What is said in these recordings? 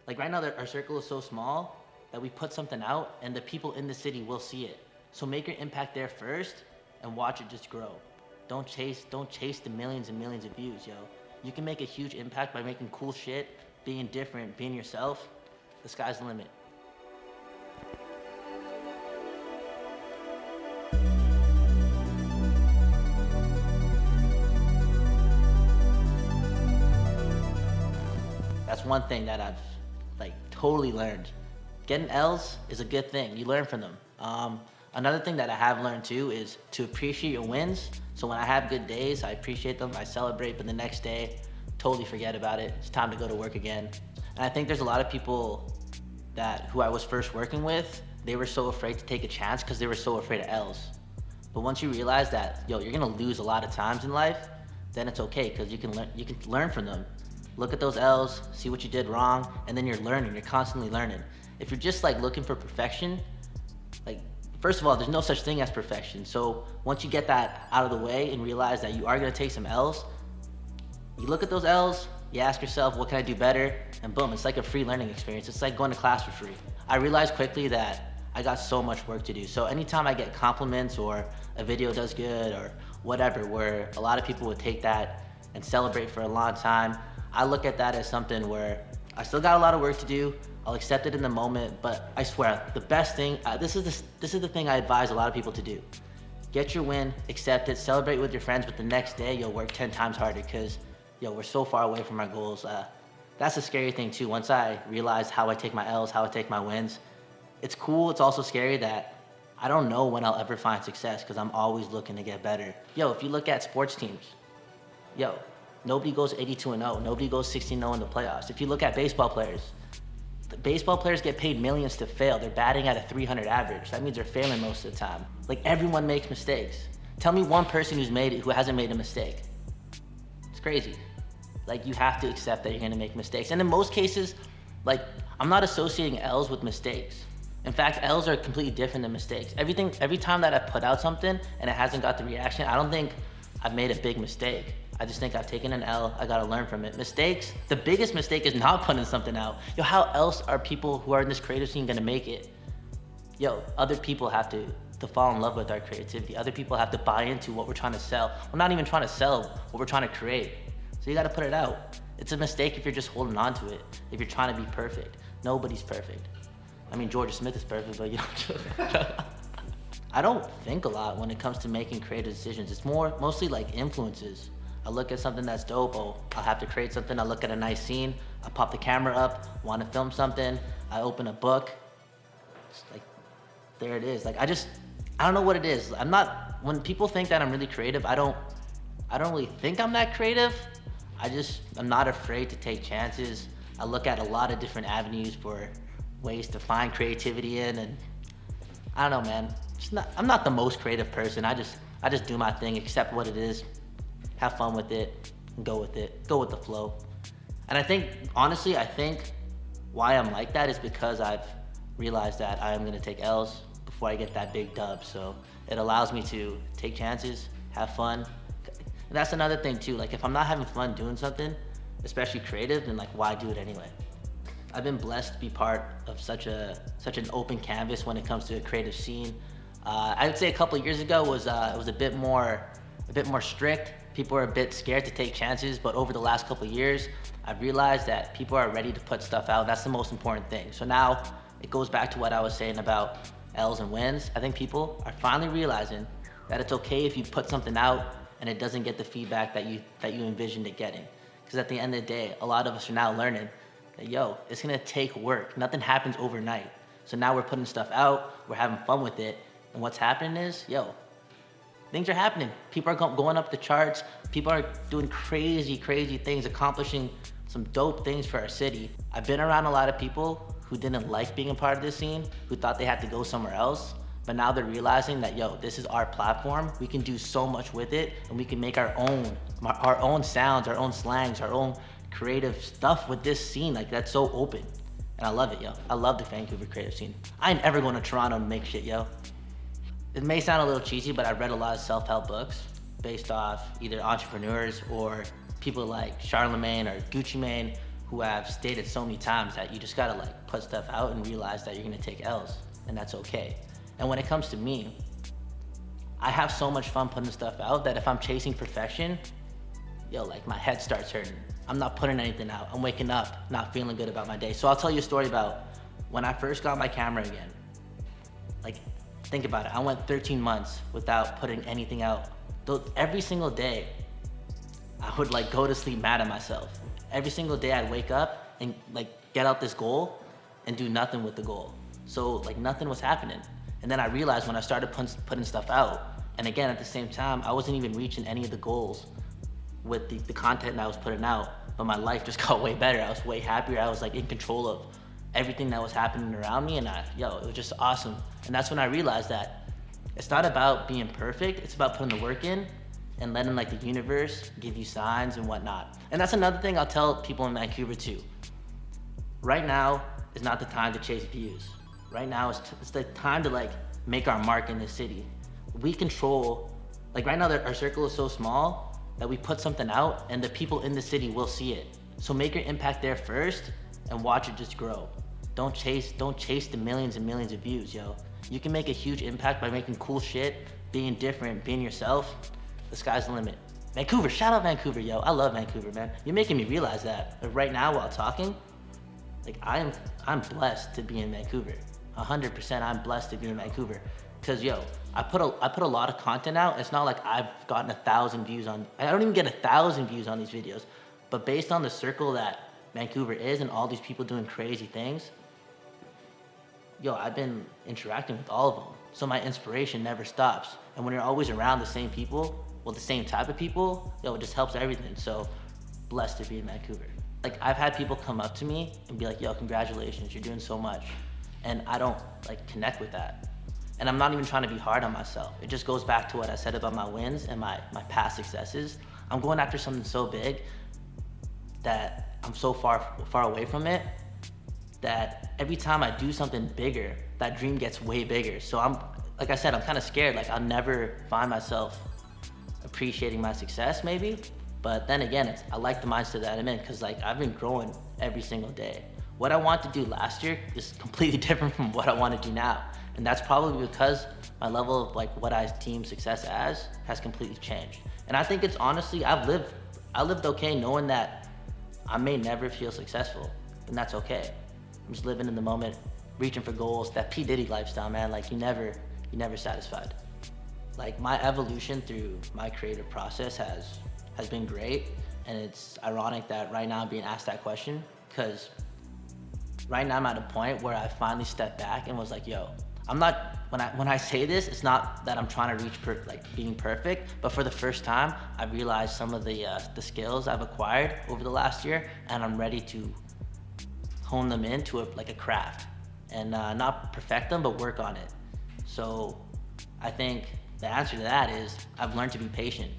Like right now, our circle is so small that we put something out and the people in the city will see it. So make your impact there first and watch it just grow. Don't chase the millions and millions of views, yo. You can make a huge impact by making cool shit, being different, being yourself. The sky's the limit. That's one thing that I've totally learned. Getting L's is a good thing. You learn from them. Another thing that I have learned too is to appreciate your wins. So when I have good days, I appreciate them, I celebrate, but the next day, totally forget about it. It's time to go to work again. And I think there's a lot of people who I was first working with, they were so afraid to take a chance because they were so afraid of L's. But once you realize that, you're gonna lose a lot of times in life, then it's okay because you can learn from them. Look at those L's, see what you did wrong, and then you're learning, you're constantly learning. If you're just looking for perfection, first of all, there's no such thing as perfection. So once you get that out of the way and realize that you are gonna take some L's, you look at those L's, you ask yourself, what can I do better? And boom, it's like a free learning experience. It's like going to class for free. I realized quickly that I got so much work to do. So anytime I get compliments or a video does good or whatever, where a lot of people would take that and celebrate for a long time, I look at that as something where I still got a lot of work to do. I'll accept it in the moment, but I swear, the best thing, this is the thing I advise a lot of people to do. Get your win, accept it, celebrate with your friends, but the next day you'll work 10 times harder because, we're so far away from our goals. That's a scary thing too. Once I realized how I take my L's, how I take my wins, it's cool. It's also scary that I don't know when I'll ever find success because I'm always looking to get better. If you look at sports teams, nobody goes 82-0. Nobody goes 16-0 in the playoffs. If you look at baseball players, the baseball players get paid millions to fail. They're batting at a 300 average. That means they're failing most of the time. Everyone makes mistakes. Tell me one person who hasn't made a mistake. It's crazy. You have to accept that you're gonna make mistakes. And in most cases, I'm not associating L's with mistakes. In fact, L's are completely different than mistakes. Every time that I put out something and it hasn't got the reaction, I don't think I've made a big mistake. I just think I've taken an L, I gotta learn from it. Mistakes, the biggest mistake is not putting something out. How else are people who are in this creative scene gonna make it? Other people have to fall in love with our creativity. Other people have to buy into what we're trying to sell. We're not even trying to sell what we're trying to create. So you gotta put it out. It's a mistake if you're just holding on to it, if you're trying to be perfect. Nobody's perfect. I mean, Georgia Smith is perfect, but I don't think a lot when it comes to making creative decisions. It's mostly influences. I look at something that's dope, I'll have to create something. I look at a nice scene, I pop the camera up, want to film something, I open a book. It's there it is. I don't know what it is. When people think that I'm really creative, I don't really think I'm that creative. I'm not afraid to take chances. I look at a lot of different avenues for ways to find creativity in, and I don't know, man. I'm not the most creative person. I just do my thing, accept what it is, have fun with it, and go with it, go with the flow. And I think why I'm like that is because I've realized that I am gonna take L's before I get that big dub. So it allows me to take chances, have fun. And that's another thing too, if I'm not having fun doing something, especially creative, then why do it anyway? I've been blessed to be part of such an open canvas when it comes to a creative scene. I would say a couple of years ago it was a bit more strict. People were a bit scared to take chances, but over the last couple of years, I've realized that people are ready to put stuff out. That's the most important thing. So now it goes back to what I was saying about L's and wins. I think people are finally realizing that it's okay if you put something out and it doesn't get the feedback that you envisioned it getting. Because at the end of the day, a lot of us are now learning that, it's gonna take work. Nothing happens overnight. So now we're putting stuff out, we're having fun with it, and what's happening is, things are happening. People are going up the charts. People are doing crazy, crazy things, accomplishing some dope things for our city. I've been around a lot of people who didn't like being a part of this scene, who thought they had to go somewhere else. But now they're realizing that, this is our platform. We can do so much with it, and we can make our own sounds, our own slangs, our own creative stuff with this scene. That's so open. And I love it, I love the Vancouver creative scene. I ain't ever going to Toronto to make shit, It may sound a little cheesy, but I've read a lot of self-help books based off either entrepreneurs or people like Charlemagne or Gucci Mane, who have stated so many times that you just gotta like put stuff out and realize that you're gonna take L's, and that's okay. And when it comes to me, I have so much fun putting stuff out that if I'm chasing perfection, like my head starts hurting. I'm not putting anything out. I'm waking up not feeling good about my day. So I'll tell you a story about when I first got my camera again. Like, think about it. I went 13 months without putting anything out. Every single day, I would like go to sleep mad at myself. Every single day I'd wake up and like get out this goal and do nothing with the goal. So like nothing was happening. And then I realized when I started putting stuff out, and again at the same time, I wasn't even reaching any of the goals with the content that I was putting out, but my life just got way better. I was way happier. I was like in control of everything that was happening around me, and it was just awesome. And that's when I realized that it's not about being perfect, it's about putting the work in and letting like the universe give you signs and whatnot. And that's another thing I'll tell people in Vancouver too. Right now is not the time to chase views. Right now it's the time to like make our mark in this city. We control, like right now our circle is so small that we put something out and the people in the city will see it. So make your impact there first and watch it just grow. Don't chase the millions and millions of views, yo. You can make a huge impact by making cool shit, being different, being yourself. The sky's the limit. Vancouver, shout out Vancouver, yo. I love Vancouver, man. You're making me realize that. Like right now while talking, like I'm blessed to be in Vancouver. 100% I'm blessed to be in Vancouver. Cause yo, I put a lot of content out. It's not like I've gotten 1,000 views on, I don't even get 1,000 views on these videos, but based on the circle that Vancouver is and all these people doing crazy things, yo, I've been interacting with all of them. So my inspiration never stops. And when you're always around the same people, well, the same type of people, yo, it just helps everything. So blessed to be in Vancouver. Like I've had people come up to me and be like, yo, congratulations, you're doing so much. And I don't like connect with that. And I'm not even trying to be hard on myself. It just goes back to what I said about my wins and my past successes. I'm going after something so big that I'm so far away from it that every time I do something bigger, that dream gets way bigger. So like I said, I'm kind of scared. Like I'll never find myself appreciating my success maybe. But then again, I like the mindset that I'm in because like I've been growing every single day. What I want to do last year is completely different from what I want to do now. And that's probably because my level of like what I deem success as has completely changed. And I think it's honestly, I lived okay knowing that I may never feel successful, and that's okay. I'm just living in the moment, reaching for goals, that P. Diddy lifestyle, man. Like you never satisfied. Like my evolution through my creative process has been great. And it's ironic that right now I'm being asked that question because right now I'm at a point where I finally stepped back and was like, yo, I'm not, when I say this, it's not that I'm trying to reach being perfect, but for the first time, I realized some of the skills I've acquired over the last year, and I'm ready to hone them into a craft and not perfect them, but work on it. So I think the answer to that is I've learned to be patient.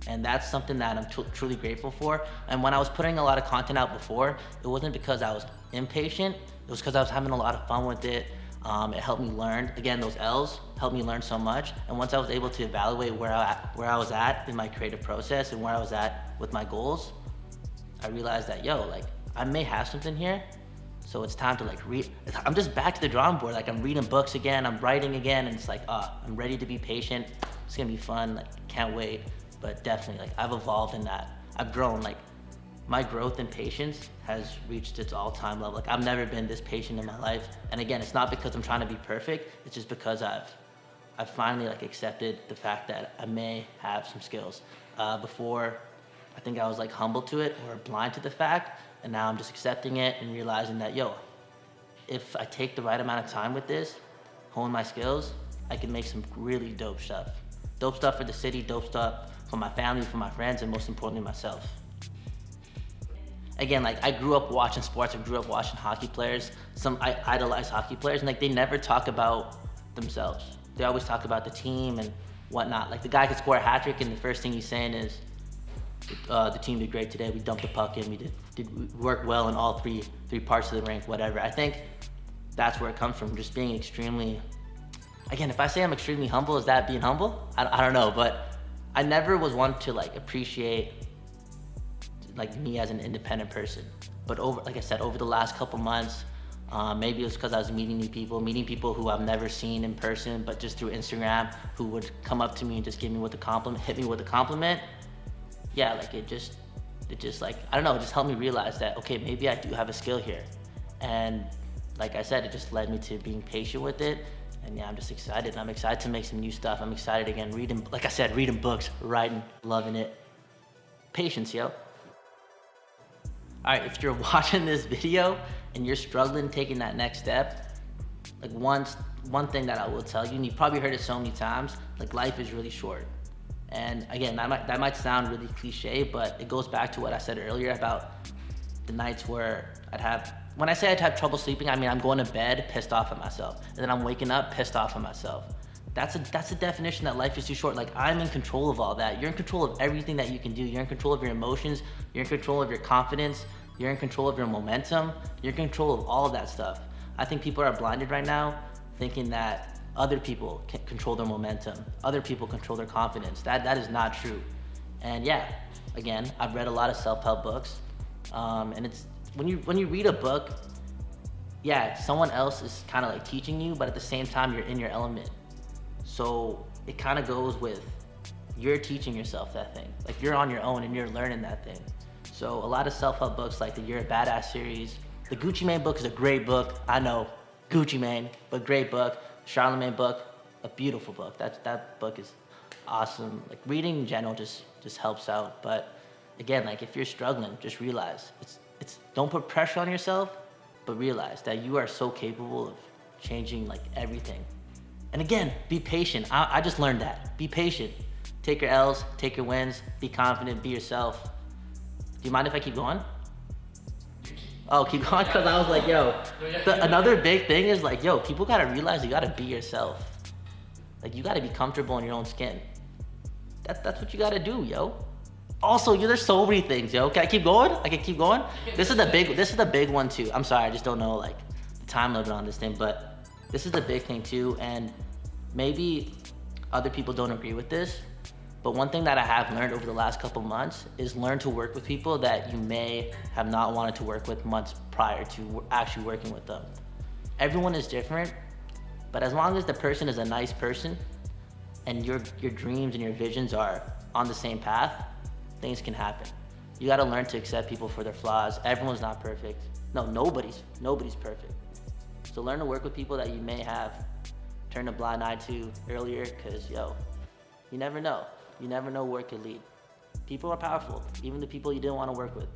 And that's something that I'm truly grateful for. And when I was putting a lot of content out before, it wasn't because I was impatient, it was because I was having a lot of fun with it. It helped me learn. Again, those L's helped me learn so much. And once I was able to evaluate where I was at in my creative process and where I was at with my goals, I realized that, yo, like I may have something here. So it's time to like read. I'm just back to the drawing board. Like I'm reading books again, I'm writing again, and it's like, I'm ready to be patient. It's gonna be fun, like can't wait. But definitely, like I've evolved in that. I've grown, like my growth and patience has reached its all-time level. Like I've never been this patient in my life. And again, it's not because I'm trying to be perfect. It's just because I've finally like accepted the fact that I may have some skills. Before, I think I was like humble to it or blind to the fact. And now I'm just accepting it and realizing that, yo, if I take the right amount of time with this, hone my skills, I can make some really dope stuff. Dope stuff for the city, dope stuff for my family, for my friends, and most importantly, myself. Again, like I grew up watching sports, I grew up watching hockey players. I idolize hockey players, and like they never talk about themselves. They always talk about the team and whatnot. Like the guy could score a hat trick, and the first thing he's saying is, the team did great today. We dumped the puck in. We worked well in all three parts of the rink, whatever. I think that's where it comes from, just being extremely, again, if I say I'm extremely humble, is that being humble? I don't know, but I never was one to like appreciate like me as an independent person. But like I said, over the last couple months, maybe it was because I was meeting people who I've never seen in person, but just through Instagram, who would come up to me and just give me with a compliment, hit me with a compliment. Yeah, like it just like, I don't know, it just helped me realize that, okay, maybe I do have a skill here. And like I said, it just led me to being patient with it. And yeah, I'm just excited. I'm excited to make some new stuff. I'm excited again, reading, like I said, reading books, writing, loving it. Patience, yo. All right, if you're watching this video and you're struggling taking that next step, like one thing that I will tell you, and you've probably heard it so many times, like life is really short. And again, that might sound really cliche, but it goes back to what I said earlier about the nights where when I say I'd have trouble sleeping, I mean I'm going to bed pissed off at myself, and then I'm waking up pissed off at myself. That's a definition that life is too short. Like, I'm in control of all that. You're in control of everything that you can do. You're in control of your emotions. You're in control of your confidence. You're in control of your momentum. You're in control of all of that stuff. I think people are blinded right now thinking that other people can control their momentum. Other people control their confidence. That is not true. And yeah, again, I've read a lot of self-help books. And it's, when you read a book, yeah, someone else is kind of like teaching you, but at the same time, you're in your element. So it kind of goes with, you're teaching yourself that thing. Like, you're on your own and you're learning that thing. So a lot of self-help books like the You're a Badass series, the Gucci Mane book is a great book. I know, Gucci Mane, but great book. Charlemagne book, a beautiful book. That book is awesome. Like, reading in general just helps out. But again, like, if you're struggling, just realize it's don't put pressure on yourself, but realize that you are so capable of changing like everything. And again, be patient. I just learned that. Be patient. Take your L's, take your wins, be confident, be yourself. Do you mind if I keep going? Oh, keep going? Because I was like, yo, another big thing is like, yo, people gotta realize you gotta be yourself. Like, you gotta be comfortable in your own skin. That's what you gotta do, yo. Also, there's so many things, yo. Can I keep going? I can keep going? This is the big one too. I'm sorry, I just don't know like the time limit on this thing, but this is the big thing too. And maybe other people don't agree with this, but one thing that I have learned over the last couple months is learn to work with people that you may have not wanted to work with months prior to actually working with them. Everyone is different, but as long as the person is a nice person and your dreams and your visions are on the same path, things can happen. You gotta learn to accept people for their flaws. Everyone's not perfect. No, nobody's perfect. So learn to work with people that you may have turned a blind eye to earlier, because yo, you never know. You never know where it could lead. People are powerful, even the people you didn't want to work with.